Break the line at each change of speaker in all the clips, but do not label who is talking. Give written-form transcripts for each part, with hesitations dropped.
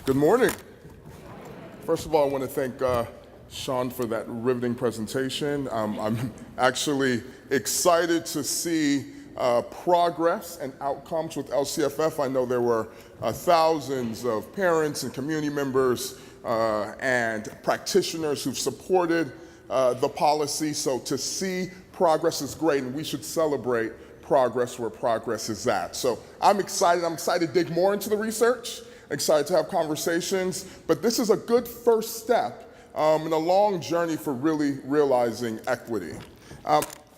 Good morning. First of all, I want to thank Sean for that riveting presentation. I'm actually excited to see progress and outcomes with LCFF. I know there were thousands of parents and community members and practitioners who've supported the policy, so to see progress is great, and we should celebrate progress where progress is at. So I'm excited to dig more into the research, excited to have conversations, but this is a good first step in a long journey for really realizing equity.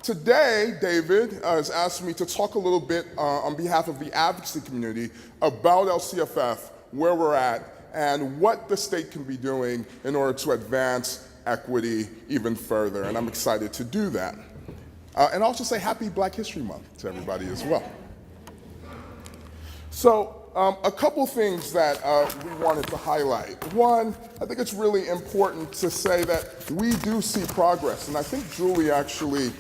Today, David has asked me to talk a little bit on behalf of the advocacy community about LCFF, where we're at, and what the state can be doing in order to advance equity even further, and I'm excited to do that. And also say Happy Black History Month to everybody as well. So a couple things that we wanted to highlight. One, I think it's really important to say that we do see progress, and I think Julie actually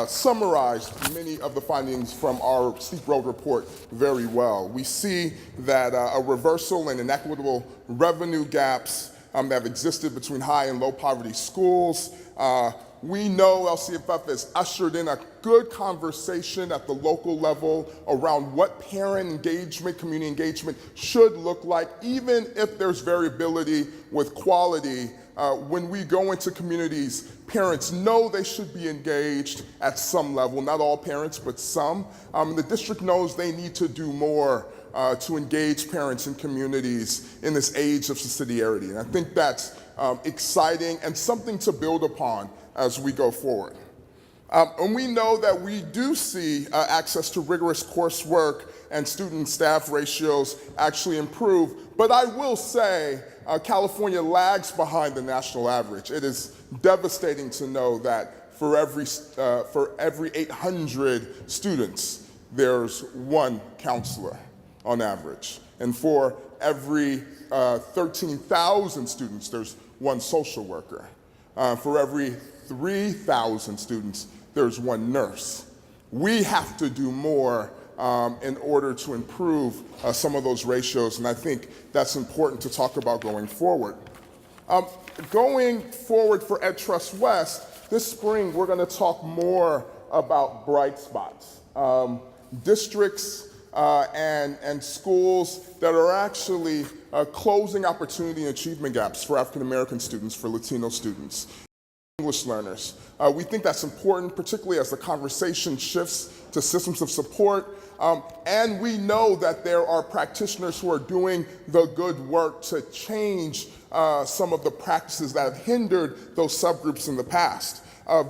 summarized many of the findings from our Steep Road report very well. We see that a reversal in inequitable revenue gaps that have existed between high and low poverty schools. We know LCFF has ushered in a good conversation at the local level around what parent engagement, community engagement should look like, even if there's variability with quality. When we go into communities, parents know they should be engaged at some level, not all parents, but some. The district knows they need to do more to engage parents and communities in this age of subsidiarity. And I think that's exciting and something to build upon as we go forward. And we know that we do see access to rigorous coursework and student-staff ratios actually improve, but I will say California lags behind the national average. It is devastating to know that for every 800 students, there's one counselor on average. And for every 13,000 students, there's one social worker. For every 3,000 students, there's one nurse. We have to do more in order to improve some of those ratios, and I think that's important to talk about going forward. Going forward for EdTrust West, this spring we're going to talk more about bright spots. Districts and schools that are actually closing opportunity and achievement gaps for African American students, for Latino students, English learners. We think that's important, particularly as the conversation shifts to systems of support. And we know that there are practitioners who are doing the good work to change some of the practices that have hindered those subgroups in the past.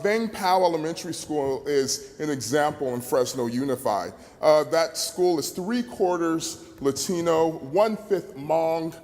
Vang Powell Elementary School is an example in Fresno Unified. That school is 3/4 Latino, 1/5 Hmong.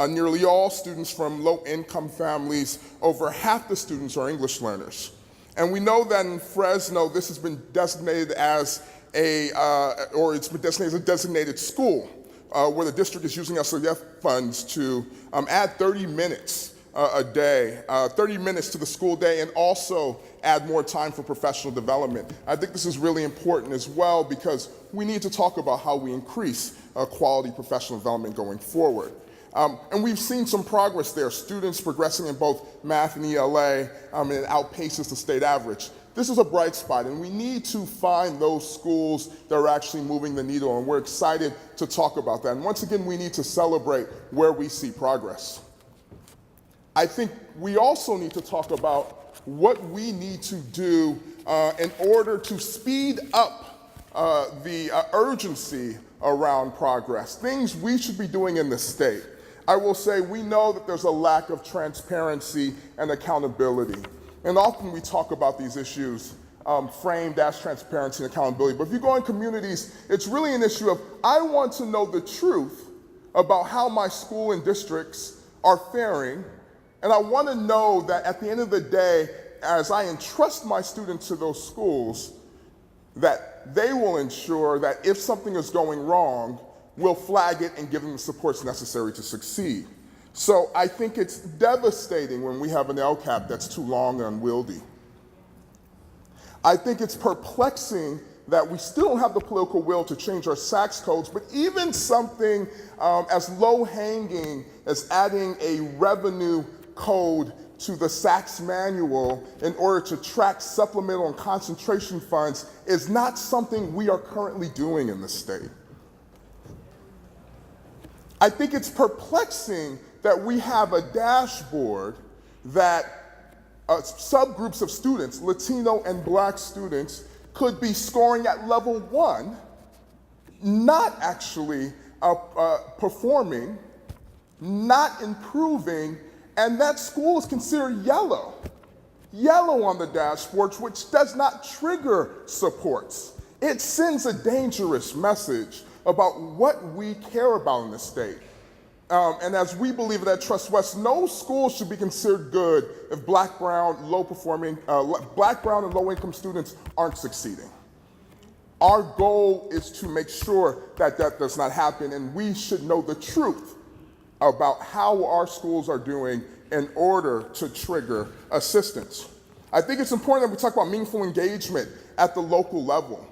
Nearly all students from low-income families, over half the students are English learners. And we know that in Fresno, this has been designated as it's been designated as a designated school, where the district is using LCFF funds to add 30 minutes a day, 30 minutes to the school day, and also add more time for professional development. I think this is really important as well because we need to talk about how we increase quality professional development going forward. And we've seen some progress there, students progressing in both math and ELA, and it outpaces the state average. This is a bright spot, and we need to find those schools that are actually moving the needle, and we're excited to talk about that. And once again, we need to celebrate where we see progress. I think we also need to talk about what we need to do in order to speed up the urgency around progress, things we should be doing in the state. I will say we know that there's a lack of transparency and accountability. And often we talk about these issues framed as transparency and accountability. But if you go in communities, it's really an issue of, I want to know the truth about how my school and districts are faring. And I want to know that at the end of the day, as I entrust my students to those schools, that they will ensure that if something is going wrong, we'll flag it and give them the supports necessary to succeed. So I think it's devastating when we have an LCAP that's too long and unwieldy. I think it's perplexing that we still don't have the political will to change our SACS codes, but even something as low-hanging as adding a revenue code to the SACS manual in order to track supplemental and concentration funds is not something we are currently doing in the state. I think it's perplexing that we have a dashboard that subgroups of students, Latino and Black students, could be scoring at level 1, not actually performing, not improving, and that school is considered yellow. Yellow on the dashboard, which does not trigger supports. It sends a dangerous message about what we care about in the state. And as we believe at Trust West, no school should be considered good if Black, brown, and low-income students aren't succeeding. Our goal is to make sure that that does not happen, and we should know the truth about how our schools are doing in order to trigger assistance. I think it's important that we talk about meaningful engagement at the local level.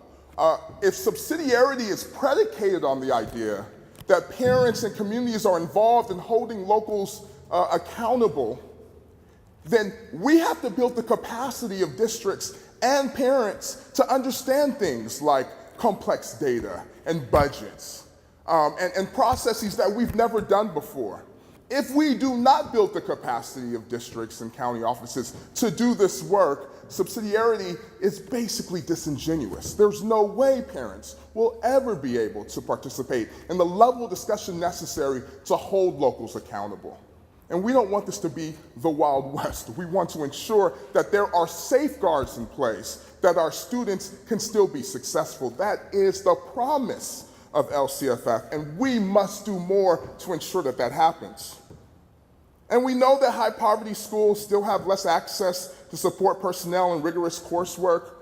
If subsidiarity is predicated on the idea that parents and communities are involved in holding locals accountable, then we have to build the capacity of districts and parents to understand things like complex data and budgets and processes that we've never done before. If we do not build the capacity of districts and county offices to do this work, subsidiarity is basically disingenuous. There's no way parents will ever be able to participate in the level of discussion necessary to hold locals accountable. And we don't want this to be the Wild West. We want to ensure that there are safeguards in place, that our students can still be successful. That is the promise of LCFF, and we must do more to ensure that that happens. And we know that high poverty schools still have less access to support personnel and rigorous coursework.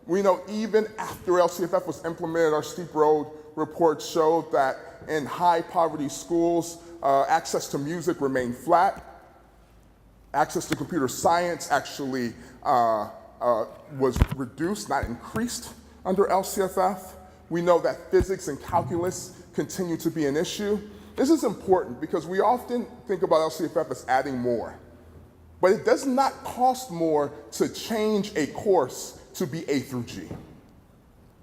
We know even after LCFF was implemented, our Steep Road report showed that in high poverty schools, access to music remained flat. Access to computer science actually was reduced, not increased under LCFF. We know that physics and calculus continue to be an issue. This is important because we often think about LCFF as adding more, but it does not cost more to change a course to be A through G.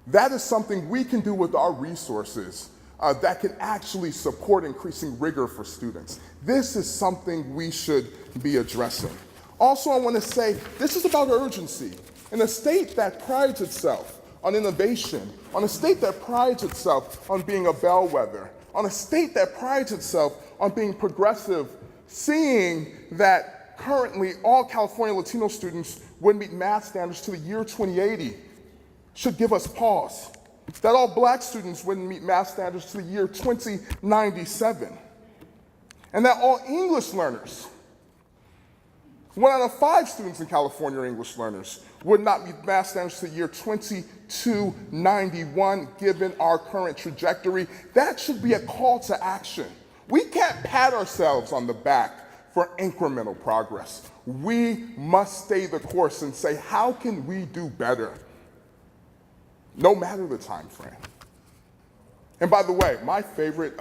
That is something we can do with our resources that can actually support increasing rigor for students. This is something we should be addressing. Also, I want to say this is about urgency. In a state that prides itself on innovation, on a state that prides itself on being a bellwether, on a state that prides itself on being progressive, seeing that currently all California Latino students would meet math standards to the year 2080 should give us pause. That all Black students wouldn't meet math standards to the year 2097. And that all English learners, 1 out of 5 students in California are English learners, would not meet math standards to the year 2291, given our current trajectory. That should be a call to action. We can't pat ourselves on the back for incremental progress. We must stay the course and say, how can we do better? No matter the time frame. And by the way, my favorite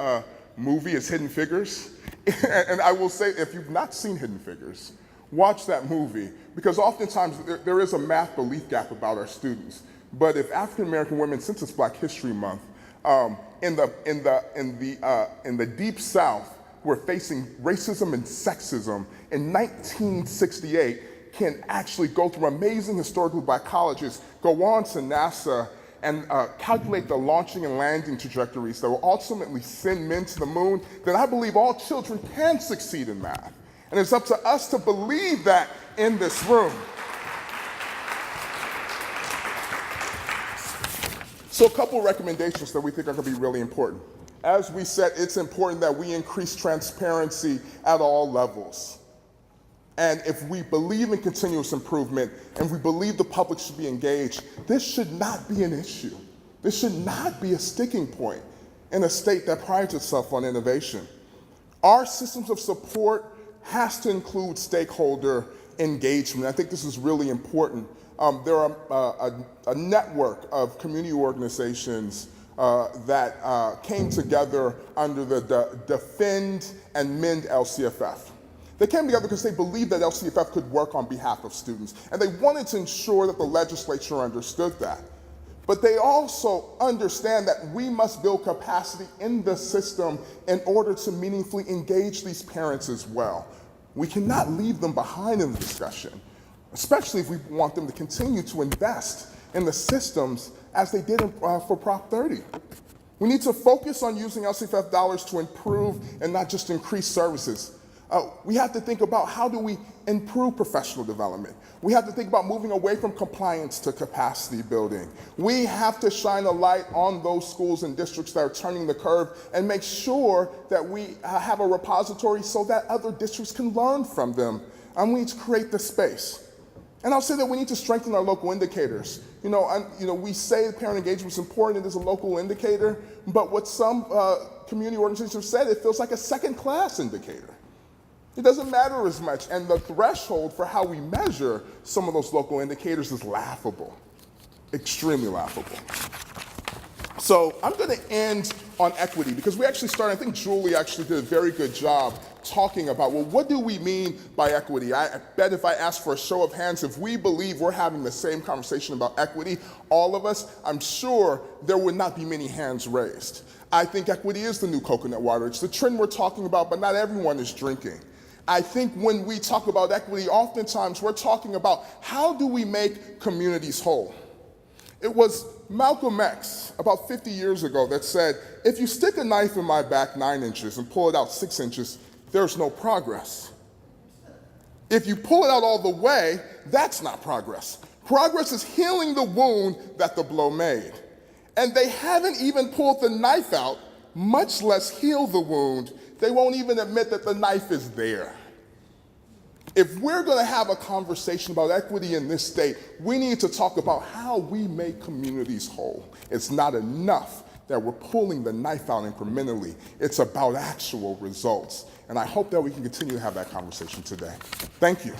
movie is Hidden Figures. And I will say, if you've not seen Hidden Figures, watch that movie, because oftentimes there is a math belief gap about our students. But if African American women, since it's Black History Month, in the Deep South were facing racism and sexism in 1968, can actually go through amazing historical Black colleges, go on to NASA, and calculate the launching and landing trajectories that will ultimately send men to the moon, then I believe all children can succeed in math. And it's up to us to believe that in this room. So a couple of recommendations that we think are going to be really important. As we said, it's important that we increase transparency at all levels. And if we believe in continuous improvement and we believe the public should be engaged, this should not be an issue. This should not be a sticking point in a state that prides itself on innovation. Our systems of support has to include stakeholder engagement. I think this is really important There are a network of community organizations that came together under the Defend and Mend LCFF. They came together because they believed that LCFF could work on behalf of students, and they wanted to ensure that the legislature understood that. But they also understand that we must build capacity in the system in order to meaningfully engage these parents as well. We cannot leave them behind in the discussion, especially if we want them to continue to invest in the systems as they did for Prop 30. We need to focus on using LCFF dollars to improve and not just increase services. We have to think about how do we improve professional development. We have to think about moving away from compliance to capacity building. We have to shine a light on those schools and districts that are turning the curve and make sure that we have a repository so that other districts can learn from them. And we need to create the space. And I'll say that we need to strengthen our local indicators. We say parent engagement is important, it is a local indicator, but what some community organizations have said, it feels like a second-class indicator. It doesn't matter as much, and the threshold for how we measure some of those local indicators is laughable, extremely laughable. So I'm going to end on equity, because we actually started, I think Julie actually did a very good job talking about, well, what do we mean by equity? I bet if I ask for a show of hands, if we believe we're having the same conversation about equity, all of us, I'm sure there would not be many hands raised. I think equity is the new coconut water. It's the trend we're talking about, but not everyone is drinking. I think when we talk about equity, oftentimes we're talking about how do we make communities whole. It was Malcolm X about 50 years ago that said, if you stick a knife in my back 9 inches and pull it out 6 inches, there's no progress. If you pull it out all the way, that's not progress. Progress is healing the wound that the blow made. And they haven't even pulled the knife out, much less heal the wound. They won't even admit that the knife is there. If we're going to have a conversation about equity in this state, we need to talk about how we make communities whole. It's not enough that we're pulling the knife out incrementally. It's about actual results. And I hope that we can continue to have that conversation today. Thank you.